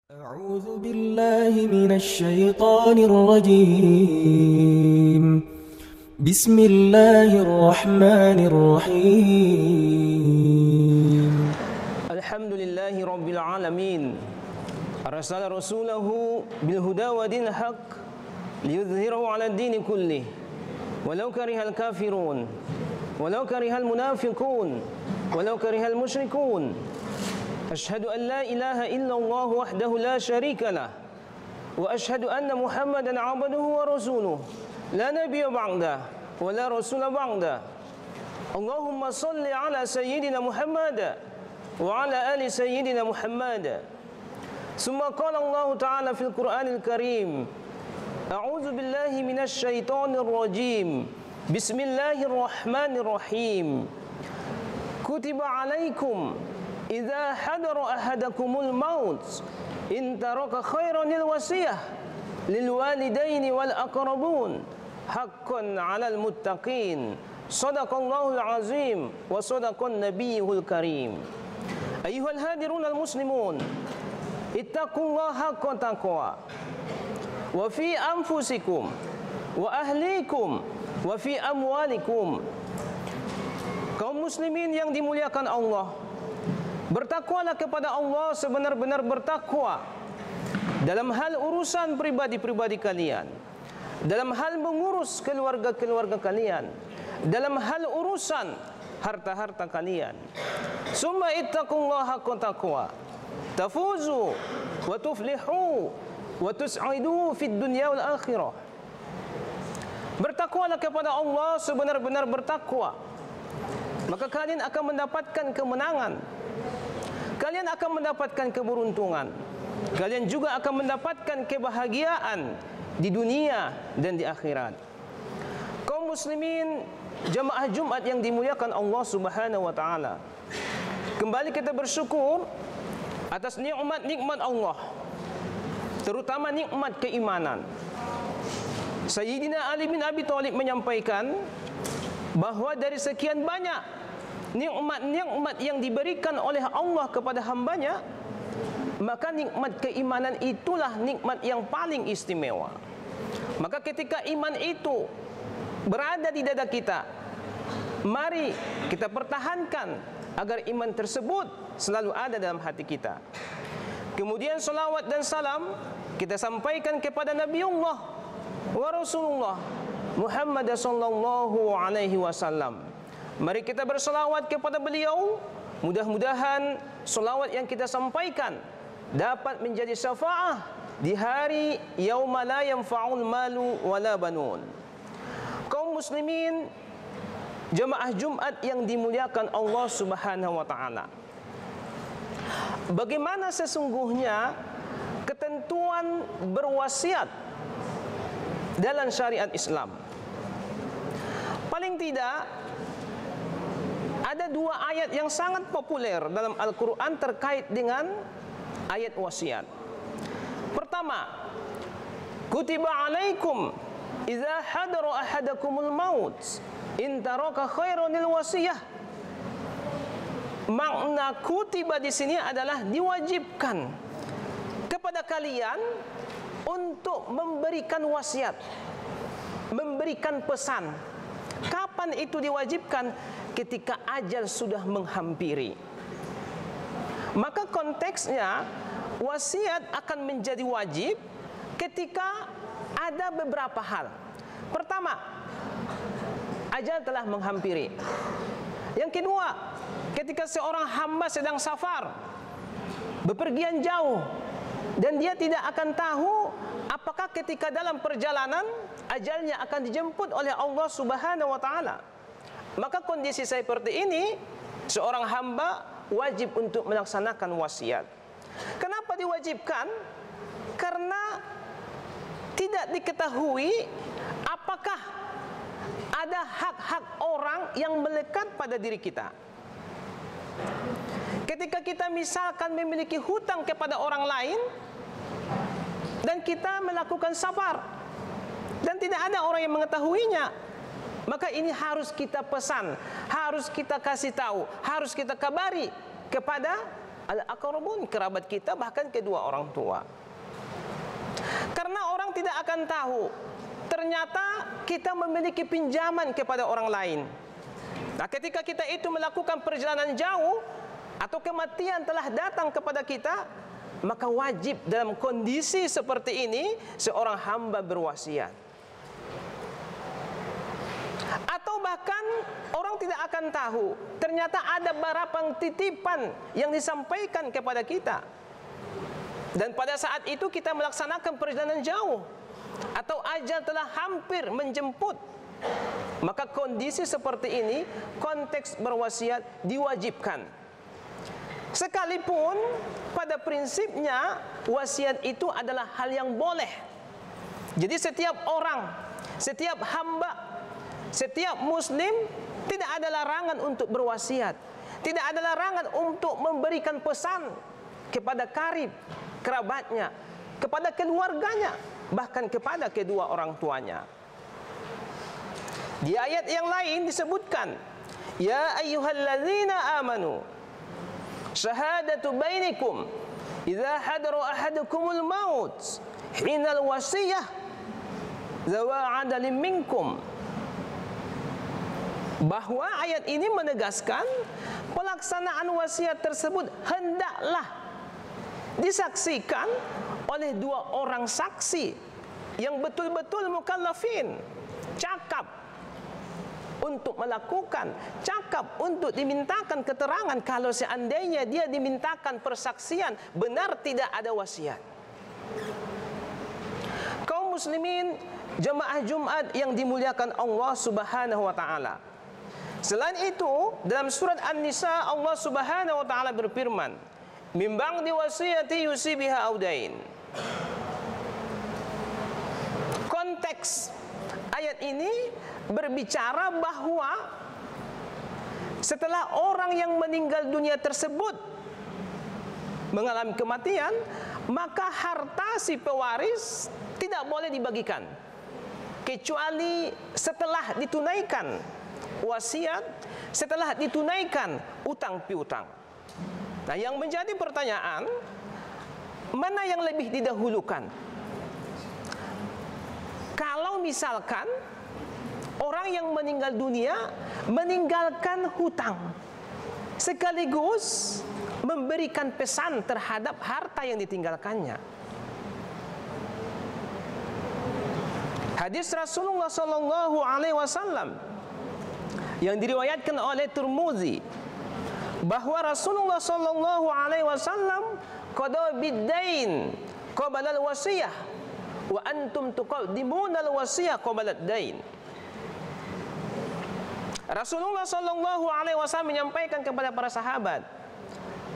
أعوذ بالله من الشيطان الرجيم. بسم الله الرحمن الرحيم. الحمد لله رب العالمين. أرسل رسوله بالهدى ودين الحق ليظهره على الدين كله ولو كره الكافرون ولو كره المنافقون ولو كره المشركون. أشهد أن لا إله إلا الله وحده لا شريك له وأشهد أن محمدا عبده ورسوله لا نبي بعده ولا رسول بعده. اللهم صل على سيدنا محمد وعلى آل سيدنا محمد. ثم قال الله تعالى في القرآن الكريم: أعوذ بالله من الشيطان الرجيم. بسم الله الرحمن الرحيم. كتب عليكم إذا حضر أحدكم الموت إن ترك خيرا الوصية للوالدين والأقربون حقا على المتقين. صدق الله العظيم وصدق النبي الكريم. أيها الهادرون المسلمون، اتقوا الله حق تقوى وفي أنفسكم وأهليكم وفي أموالكم. Kaum muslimin yang dimuliakan Allah, bertakwalah kepada Allah sebenar-benar bertakwa dalam hal urusan pribadi-pribadi kalian, dalam hal mengurus keluarga-keluarga kalian, dalam hal urusan harta-harta kalian. Summa ittaqullaha haqqa taqwa tafuzu wa tuflihu wa tus'idu fid dunya wal akhirah. Bertakwalah kepada Allah sebenar-benar bertakwa, maka kalian akan mendapatkan kemenangan, kalian akan mendapatkan keberuntungan, kalian juga akan mendapatkan kebahagiaan di dunia dan di akhirat. Kaum muslimin, jamaah Jumat yang dimuliakan Allah Subhanahu wa taala, kembali kita bersyukur atas nikmat-nikmat Allah, terutama nikmat keimanan. Sayyidina Ali bin Abi Thalib menyampaikan bahwa dari sekian banyak nikmat-nikmat yang diberikan oleh Allah kepada hambanya, maka nikmat keimanan itulah nikmat yang paling istimewa. Maka ketika iman itu berada di dada kita, mari kita pertahankan agar iman tersebut selalu ada dalam hati kita. Kemudian salawat dan salam kita sampaikan kepada Nabiullah wa Rasulullah Muhammad sallallahu alaihi wasallam. Mari kita berselawat kepada beliau. Mudah-mudahan selawat yang kita sampaikan dapat menjadi syafaah di hari yauma la yanfa'ul malu wala banun. Kaum muslimin, jemaah Jumat yang dimuliakan Allah Subhanahu wa taala, bagaimana sesungguhnya ketentuan berwasiat dalam syariat Islam? Paling tidak ada dua ayat yang sangat populer dalam Al-Quran terkait dengan ayat wasiat. Pertama, kutiba alaikum idza hadara ahadakumul maut in taraka khairanil wasiyah. Makna kutiba di sini adalah diwajibkan kepada kalian untuk memberikan wasiat, memberikan pesan. Kapan itu diwajibkan? Ketika ajal sudah menghampiri. Maka konteksnya wasiat akan menjadi wajib ketika ada beberapa hal. Pertama, ajal telah menghampiri. Yang kedua, ketika seorang hamba sedang safar, bepergian jauh, dan dia tidak akan tahu apakah ketika dalam perjalanan ajalnya akan dijemput oleh Allah Subhanahu wa taala. Maka kondisi seperti ini, seorang hamba wajib untuk melaksanakan wasiat. Kenapa diwajibkan? Karena tidak diketahui apakah ada hak-hak orang yang melekat pada diri kita. Ketika kita misalkan memiliki hutang kepada orang lain dan kita melakukan safar dan tidak ada orang yang mengetahuinya, maka ini harus kita pesan, harus kita kasih tahu, harus kita kabari kepada al-aqrabun, kerabat kita, bahkan kedua orang tua. Karena orang tidak akan tahu ternyata kita memiliki pinjaman kepada orang lain. Nah, ketika kita itu melakukan perjalanan jauh atau kematian telah datang kepada kita, maka wajib dalam kondisi seperti ini seorang hamba berwasiat. Atau bahkan orang tidak akan tahu ternyata ada barang titipan yang disampaikan kepada kita, dan pada saat itu kita melaksanakan perjalanan jauh atau ajal telah hampir menjemput, maka kondisi seperti ini konteks berwasiat diwajibkan. Sekalipun pada prinsipnya wasiat itu adalah hal yang boleh. Jadi setiap orang, setiap hamba, setiap muslim tidak ada larangan untuk berwasiat. Tidak ada larangan untuk memberikan pesan kepada karib, kerabatnya, kepada keluarganya, bahkan kepada kedua orang tuanya. Di ayat yang lain disebutkan, ya ayyuhalladzina amanu syahadatu bainikum idza hadara ahadukumul maut hinal wasiyah zawa adalin minkum. Bahwa ayat ini menegaskan pelaksanaan wasiat tersebut hendaklah disaksikan oleh dua orang saksi yang betul-betul mukallafin, cakap untuk melakukan, cakap untuk dimintakan keterangan kalau seandainya dia dimintakan persaksian benar tidak ada wasiat. Kaum muslimin jemaah Jumat yang dimuliakan Allah Subhanahu wa taala. Selain itu, dalam surat An-Nisa Allah Subhanahu wa taala berfirman, "Min ba'di wasiyati yusi biha audain." Konteks ayat ini berbicara bahwa setelah orang yang meninggal dunia tersebut mengalami kematian, maka harta si pewaris tidak boleh dibagikan kecuali setelah ditunaikan wasiat, setelah ditunaikan utang piutang. Nah, yang menjadi pertanyaan, mana yang lebih didahulukan? Kalau misalkan orang yang meninggal dunia meninggalkan hutang sekaligus memberikan pesan terhadap harta yang ditinggalkannya. Hadis Rasulullah sallallahu alaihi wasallam yang diriwayatkan oleh Tirmizi bahwa Rasulullah sallallahu alaihi wasallam qada bid-dain qabla al-wasiyah wa antum tuqaddimuna al-wasiyah qabla ad-dain. Rasulullah sallallahu alaihi wasallam menyampaikan kepada para sahabat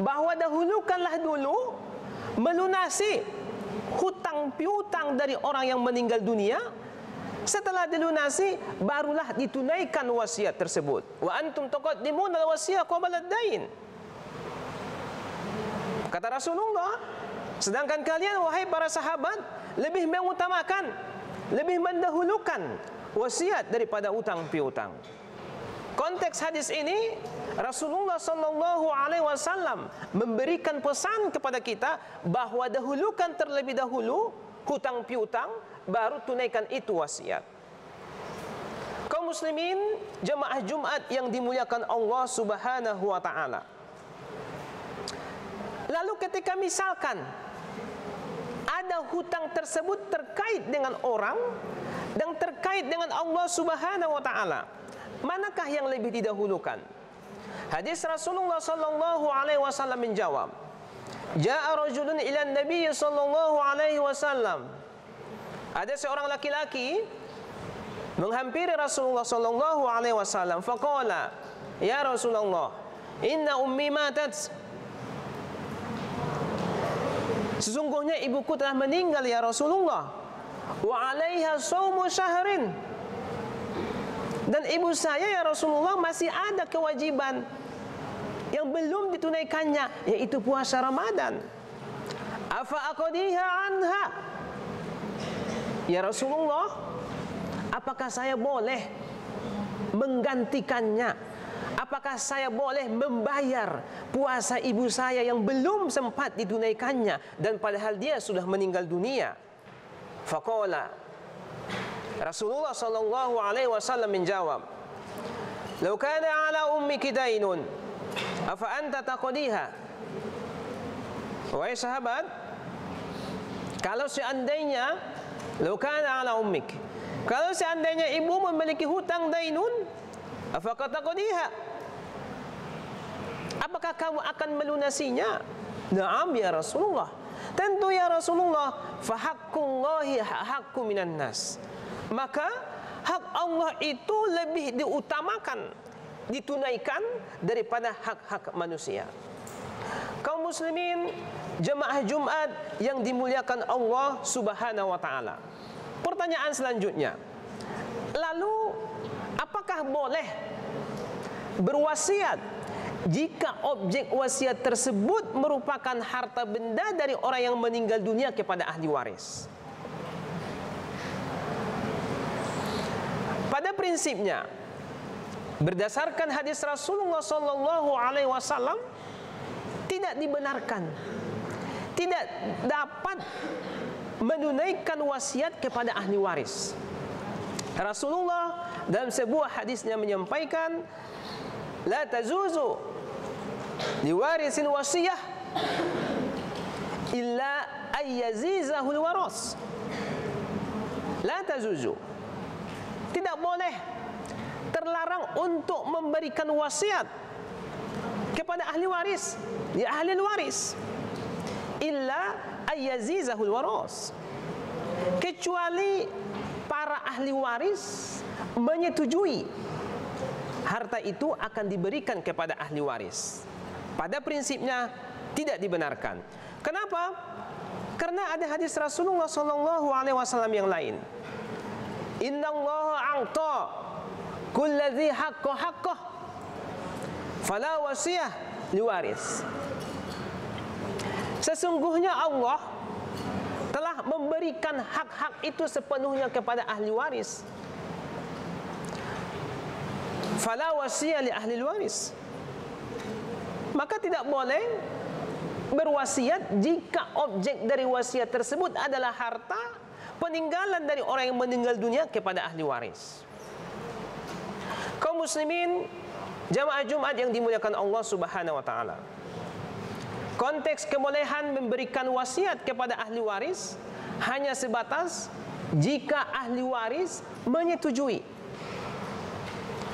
bahwa dahulukanlah dulu melunasi hutang piutang dari orang yang meninggal dunia. Setelah dilunasi barulah ditunaikan wasiat tersebut. Wa antum tuqaddimuna al-wasiyah qabla ad-dain. Kata Rasulullah, sedangkan kalian wahai para sahabat lebih mengutamakan, lebih mendahulukan wasiat daripada utang piutang. Konteks hadis ini Rasulullah sallallahu alaihi wasallam memberikan pesan kepada kita bahwa dahulukan terlebih dahulu hutang piutang, baru tunaikan itu wasiat. Kaum muslimin jemaah Jumat yang dimuliakan Allah Subhanahu wa taala. Lalu ketika misalkan ada hutang tersebut terkait dengan orang dan terkait dengan Allah Subhanahu wa taala, manakah yang lebih didahulukan? Hadis Rasulullah sallallahu alaihi wasallam menjawab, "Ja'a rajulun ila an-nabiy sallallahu alaihi wasallam." Ada seorang laki-laki menghampiri Rasulullah sallallahu alaihi wasallam, faqala, "Ya Rasulullah, inna ummi matat." Sesungguhnya ibuku telah meninggal ya Rasulullah. Wa 'alaiha shaumu syahrin. Dan ibu saya ya Rasulullah masih ada kewajiban yang belum ditunaikannya, yaitu puasa Ramadan. Afa aqdiha anha? Ya Rasulullah, apakah saya boleh menggantikannya? apakah saya boleh membayar puasa ibu saya yang belum sempat ditunaikannya dan padahal dia sudah meninggal dunia? Faqala, Rasulullah sallallahu alaihi wasallam menjawab, "Law kana ala ummiki dainun, afa anta taqdiha?" Wahai sahabat, kalau seandainya law kana ala ummik, kalau seandainya ibu memiliki hutang dainun, afa taqdiha? Apakah kamu akan melunasinya? Na'am ya Rasulullah. Tentu ya Rasulullah. Fa haqqullahi haqqu minan nas. Maka hak Allah itu lebih diutamakan, ditunaikan daripada hak-hak manusia. Kaum muslimin, jemaah Jumat yang dimuliakan Allah Subhanahu wa taala. Pertanyaan selanjutnya, lalu apakah boleh berwasiat jika objek wasiat tersebut merupakan harta benda dari orang yang meninggal dunia kepada ahli waris? Pada prinsipnya, berdasarkan hadis Rasulullah sallallahu alaihi wasallam, tidak dibenarkan, tidak dapat menunaikan wasiat kepada ahli waris. Rasulullah dalam sebuah hadisnya menyampaikan, la tazuzu liwarisin wasiyah illa ayyazizahul waras. La tazuzu, tidak boleh, terlarang untuk memberikan wasiat kepada ahli waris, ya ahli waris, illa ayyazizahul waras, kecuali para ahli waris menyetujui harta itu akan diberikan kepada ahli waris. Pada prinsipnya tidak dibenarkan. Kenapa? Karena ada hadis Rasulullah sallallahu alaihi wasallam yang lain. Innallaha a'ta kulladzi haqqo haqqah fala wasiyah liwaris. Sesungguhnya Allah telah memberikan hak-hak itu sepenuhnya kepada ahli waris. Fala wasiyah li ahli waris. Maka tidak boleh berwasiat jika objek dari wasiat tersebut adalah harta peninggalan dari orang yang meninggal dunia kepada ahli waris. Kaum muslimin, jamaah Jumat yang dimuliakan Allah Subhanahu wa taala. Konteks kebolehan memberikan wasiat kepada ahli waris hanya sebatas jika ahli waris menyetujui.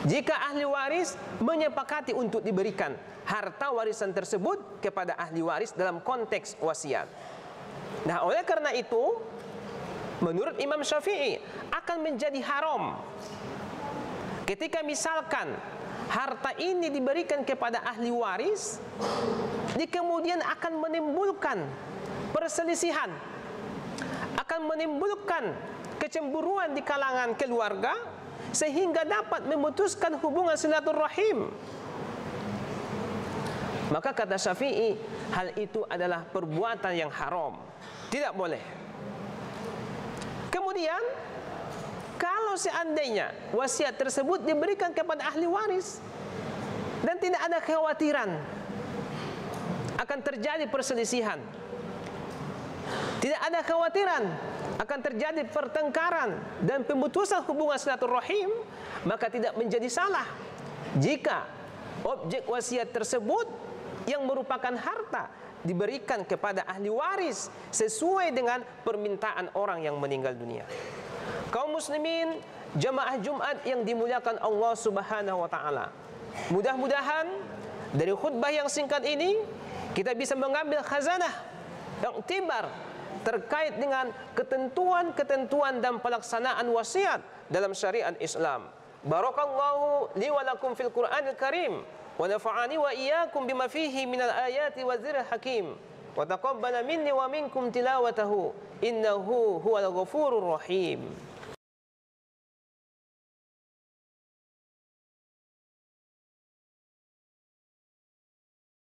Jika ahli waris menyepakati untuk diberikan harta warisan tersebut kepada ahli waris dalam konteks wasiat. Nah, oleh karena itu, menurut Imam Syafi'i akan menjadi haram ketika misalkan harta ini diberikan kepada ahli waris, di kemudian akan menimbulkan perselisihan, akan menimbulkan kecemburuan di kalangan keluarga, sehingga dapat memutuskan hubungan silaturahim. Maka kata Syafi'i, hal itu adalah perbuatan yang haram, tidak boleh. Kemudian, kalau seandainya wasiat tersebut diberikan kepada ahli waris dan tidak ada kekhawatiran akan terjadi perselisihan, tidak ada kekhawatiran akan terjadi pertengkaran dan pemutusan hubungan silaturahim, maka tidak menjadi salah jika objek wasiat tersebut yang merupakan harta diberikan kepada ahli waris sesuai dengan permintaan orang yang meninggal dunia. Kaum muslimin, jamaah Jumat yang dimuliakan Allah Subhanahu wa taala, mudah-mudahan dari khutbah yang singkat ini kita bisa mengambil khazanah yang tibar terkait dengan ketentuan-ketentuan dan pelaksanaan wasiat dalam syariat Islam. Barakallahu li wa lakum fil Qur'anil Karim wa nafa'ani wa iyyakum bima fihi minal ayati wa dzikr hakim wa taqabbala minni wa minkum tilawatahu innahu huwal ghafurur rahim.